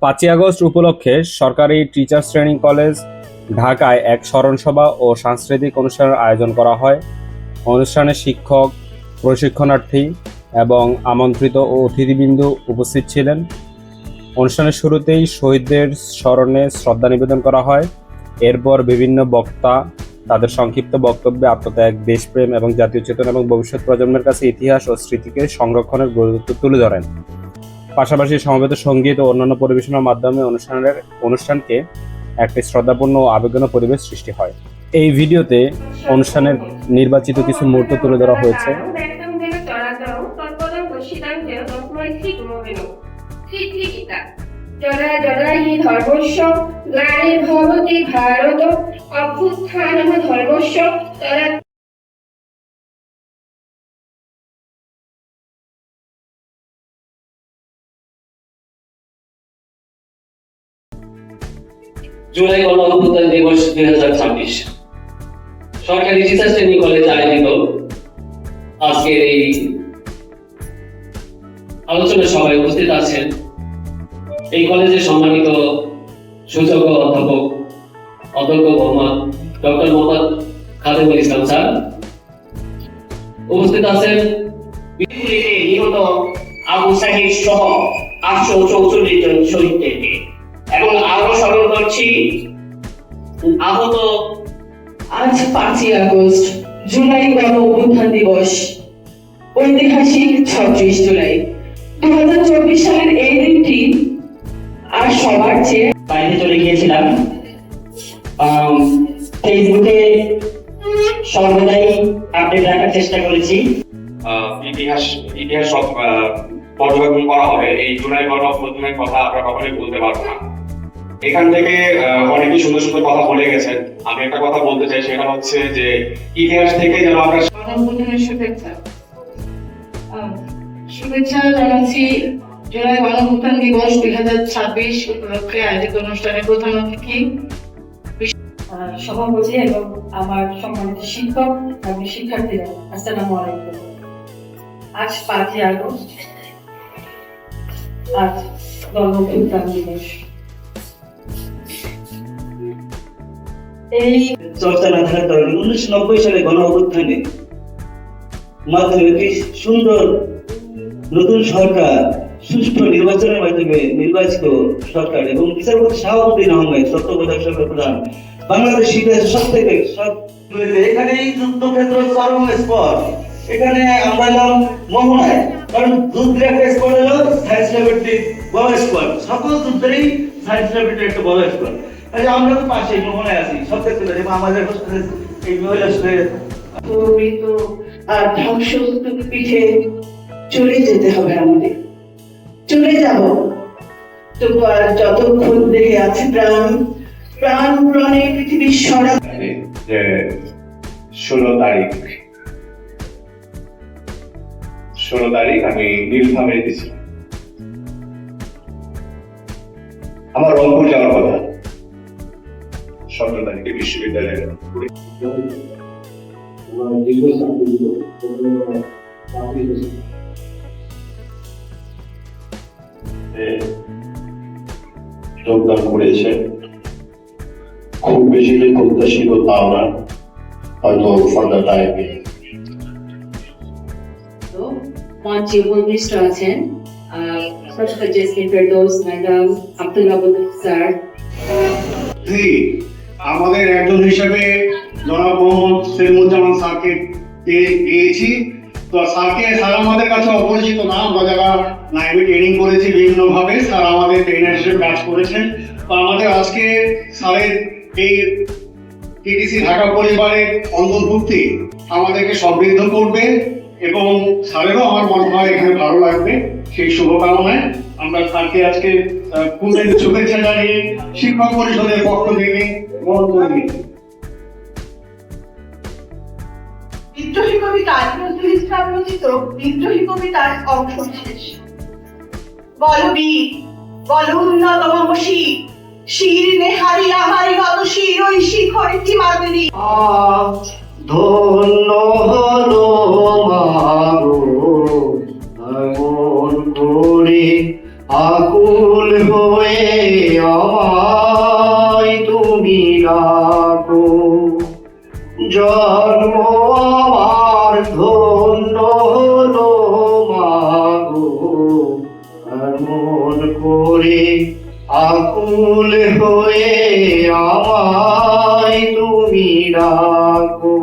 5ই August উপলক্ষে সরকারি teachers training college ঢাকায় এক স্মরণসভা ও সাংস্কৃতিক অনুষ্ঠানের আয়োজন করা হয়। অনুষ্ঠানে শিক্ষক, প্রশিক্ষণার্থী এবং আমন্ত্রিত ও অতিথিবৃন্দ উপস্থিত ছিলেন। অনুষ্ঠানের শুরুতেই শহীদদের স্মরণে শ্রদ্ধা নিবেদন করা হয়। এরপর বিভিন্ন বক্তা তাদের সংক্ষিপ্ত বক্তব্যে আত্মত্যাগ, দেশপ্রেম এবং জাতীয় চেতনা এবং ভবিষ্যৎ প্রজন্মের কাছে ইতিহাস ও স্মৃতিকে সংরক্ষণের গুরুত্ব তুলে ধরেন। পাশাপাশি সমবেত সঙ্গীত ও অন্যান্য পরিবেশনার মাধ্যমে অনুষ্ঠানকে একটি শ্রদ্ধাপূর্ণ ও আবেগঘন পরিবেশ সৃষ্টি হয়। এই ভিডিওতে অনুষ্ঠানের নির্বাচিত কিছু মুহূর্ত তুলে ধরা হয়েছে। জুলাই গণ-অভ্যুত্থান দিবস 2026 সরকারি টিচার্স ট্রেনিং কলেজ আয়োজিত আজকের এই আলোচনা সভায় উপস্থিত আছেন এই কলেজের সম্মানিত সূচক অধ্যক্ষ মোহাম্মদ ডক্টর মোহাম্মদ খাদেমুল ইসলাম স্যার। উপস্থিত আছেন নিহত আবু সাহিদ সহ 844 জন শহীদদেরকে এবং আরো স্মরণ করছি আহত। আজ 5ই আগস্ট জুলাই গণ-অভ্যুত্থান দিবস, ঐতিহাসিক 26 জুলাই 2024 সালের এই দিনটি আর সবার চেয়ে বাইরে চলে গিয়েছিলাম। ফেসবুকে সর্বদাই আপডেট রাখার চেষ্টা করেছি। ইতিহাস সব পর্যবেক্ষণ করা হবে। এই জুলাই গণ-অভ্যুত্থানের কথা আমরা কখনোই বলতে পারবো না। এখান থেকে অনেকেই সুন্দর সুন্দর কথা বলে গেছেন। আমি একটা কথা বলতে চাই, সেটা হচ্ছে যে ইতিহাস থেকে যেন আমরা গণ-অভ্যুত্থানের শুভেচ্ছা জানাচ্ছি। জুলাই গণ-অভ্যুত্থান দিবস 2026 উপলক্ষে আয়োজিত অনুষ্ঠানের প্রধান অতিথি সভাপতি এবং আমার সম্মানিত শিক্ষক এবং শিক্ষার্থীরা, আসসালামু আলাইকুম। আজ 5ই আগস্ট, আজ গণ-অভ্যুত্থান দিবস। এই চর্চা না থাকার কারণে 1990 সালে গণ-অভ্যুত্থানে মাধ্যমে একটি সুন্দর নতুন সরকার সুষ্ঠু নির্বাচনের মাধ্যমে নির্বাচিত সরকার এবং বিচারপতি শাহাবুদ্দিন আহমেদ তত্ত্বাবধায়ক সরকার প্রধান বাংলাদেশ ইতিহাসে সবথেকে এখানে এই যুদ্ধক্ষেত্র চরম স্পট। এখানে আমরা এলাম মোহনায়, কারণ যুদ্ধের একটা স্পট হলো সায়েন্স ল্যাবরেটরি বড় স্পট। সকল যুদ্ধেরই সায়েন্স ল্যাবরেটরি একটা বড় স্পট। আমরা তো পাশে মোহনায় আছি সব ক্ষেত্রে, এবং আমাদের এই মহিলা মৃত আর ধ্বংসস্তূপ পিঠে চলে যেতে হবে, আমাদের চলে যাব। তবু আর যতক্ষণ দেহে আছে প্রাণ, প্রাণ প্রাণে পৃথিবীর সরা যে 16 তারিখ আমি নীলফামারী দিয়েছিলাম। আমার রংপুর যাওয়ার কথা 17 তারিখে বিশ্ববিদ্যালয়ে যোগদান করেছে। খুব বেশি যে প্রত্যাশিত তাও না, হয়তো ফর দ্য টাইম। মঞ্চে উপবিষ্ট আছেন professor Jasmin Ferdous madam, Abdul Abud sir. আমাদের একজন হিসেবে জনাব মোহাম্মদ সেলিমুজ্জামান স্যারকে পেয়েছি। তো স্যার আমাদের কাছে অপরিচিত না, আমরা যারা লাইব্রেরি ট্রেনিং করেছি বিভিন্ন ভাবে, স্যার আমাদের ট্রেনার হিসেবে কাজ করেছেন। তো আমাদের আজকে স্যারের এই টিটিসি ঢাকা পরিবারের অন্তর্ভুক্তি আমাদেরকে সমৃদ্ধ করবে এবং স্যারেরও আমার মনে হয় এখানে ভালো লাগবে। সেই শুভকামনায় আমরা স্যারকে আজকে পূর্ণের শুভেচ্ছা জানিয়ে শিক্ষক পরিষদের পক্ষ থেকে গ্রহণ করে নিই। বিদ্রোহী কবিতা নজরুল ইসলাম রচিত বিদ্রোহী কবিতার অংশ বিশেষ। বল বীর, বল উন্নতম মসি, শির নেহারি আহারি গত শির ওই শিখরে হিমাদ্রি। ধন্য হলো মাগো এমন করে আকুল হয়ে হয়ে আমায় তুমি ডাকো, জন্ম আমার ধন্য হলো মাগো, এমন করে আকুল হয়ে আমায় তুমি ডাকো।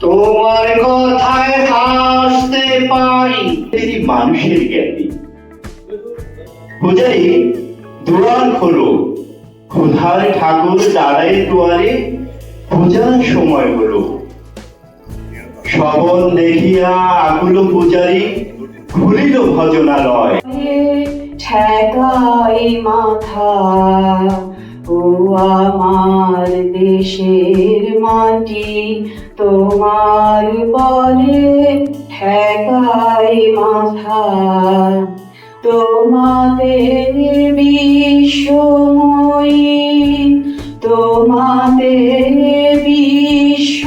তোমার কথায় হাসতে পারি এই মানুষের জ্ঞানী। পূজারি দুয়ার খোলো, ক্ষুধার ঠাকুর দাঁড়ায় দুয়ারে, পূজার সময় হলো। শ্রবণ দেখিয়া আকুল পূজারি খুলিল ভজনালয়। ঠেকাই মাথা ও আমার দেশের মাটি, তোমার পরে ঠেকাই মাথা। তোমাদের বিশ্বময়ী, তোমাদের বিশ্ব